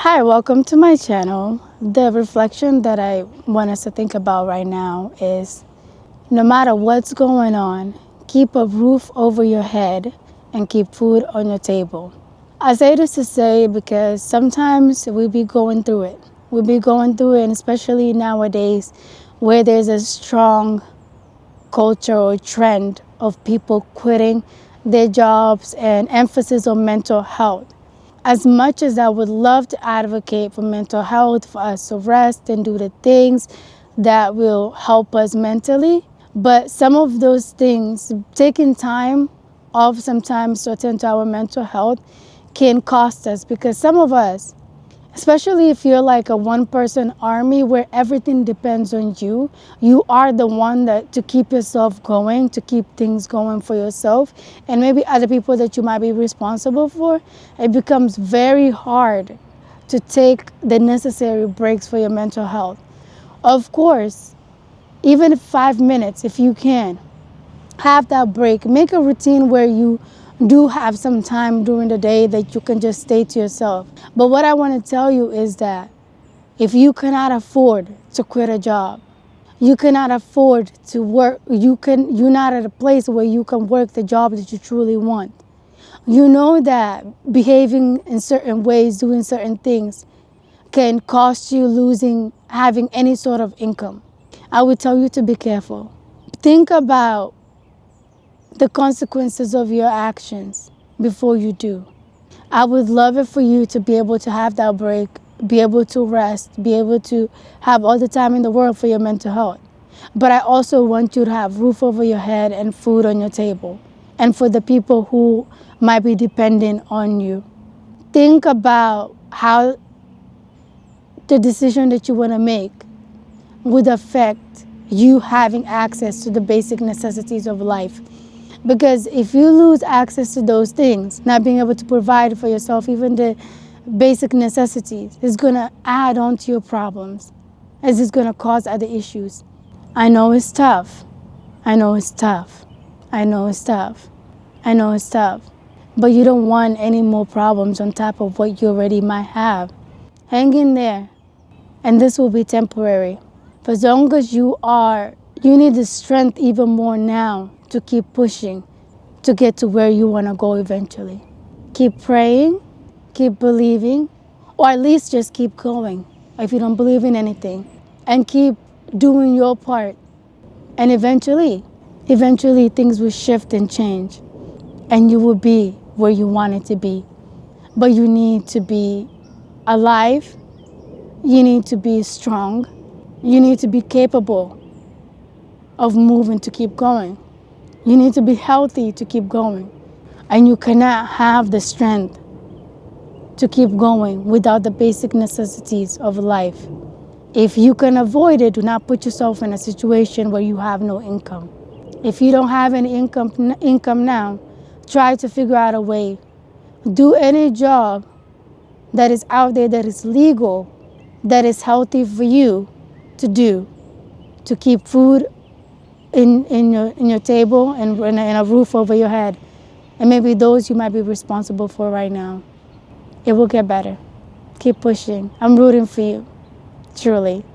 Hi, welcome to my channel. The reflection that I want us to think about right now is no matter what's going on, keep a roof over your head and keep food on your table. I say this to say because sometimes we be going through it. We be going through it, and especially nowadays where there's a strong culture or trend of people quitting their jobs and emphasis on mental health. As much as I would love to advocate for mental health, for us to rest and do the things that will help us mentally, but some of those things, taking time off sometimes to attend to our mental health, can cost us because some of us, especially if you're like a one-person army where everything depends on you, you are the one that to keep yourself going, to keep things going for yourself, and maybe other people that you might be responsible for. It becomes very hard to take the necessary breaks for your mental health. Of course, even 5 minutes, if you can, have that break. Make a routine where you do have some time during the day that you can just stay to yourself. But what I want to tell you is that if you cannot afford to quit a job, you cannot afford to work, you're not at a place where you can work the job that you truly want. You know that behaving in certain ways, doing certain things can cost you having any sort of income. I would tell you to be careful. Think about the consequences of your actions before you do. I would love it for you to be able to have that break, be able to rest, be able to have all the time in the world for your mental health. But I also want you to have roof over your head and food on your table. And for the people who might be dependent on you, think about how the decision that you want to make would affect you having access to the basic necessities of life. Because if you lose access to those things, not being able to provide for yourself, even the basic necessities, is going to add on to your problems, as it's going to cause other issues. I know it's tough. I know it's tough. I know it's tough. I know it's tough. But you don't want any more problems on top of what you already might have. Hang in there. And this will be temporary. For as long as you need the strength even more now to keep pushing to get to where you want to go eventually. Keep praying, keep believing, or at least just keep going if you don't believe in anything. And keep doing your part. And eventually things will shift and change. And you will be where you want it to be. But you need to be alive. You need to be strong. You need to be capable of moving to keep going. You need to be healthy to keep going. And you cannot have the strength to keep going without the basic necessities of life. If you can avoid it, do not put yourself in a situation where you have no income. If you don't have any income now, try to figure out a way. Do any job that is out there that is legal, that is healthy for you to do, to keep food in your table and a roof over your head. And maybe those you might be responsible for right now. It will get better. Keep pushing. I'm rooting for you, truly.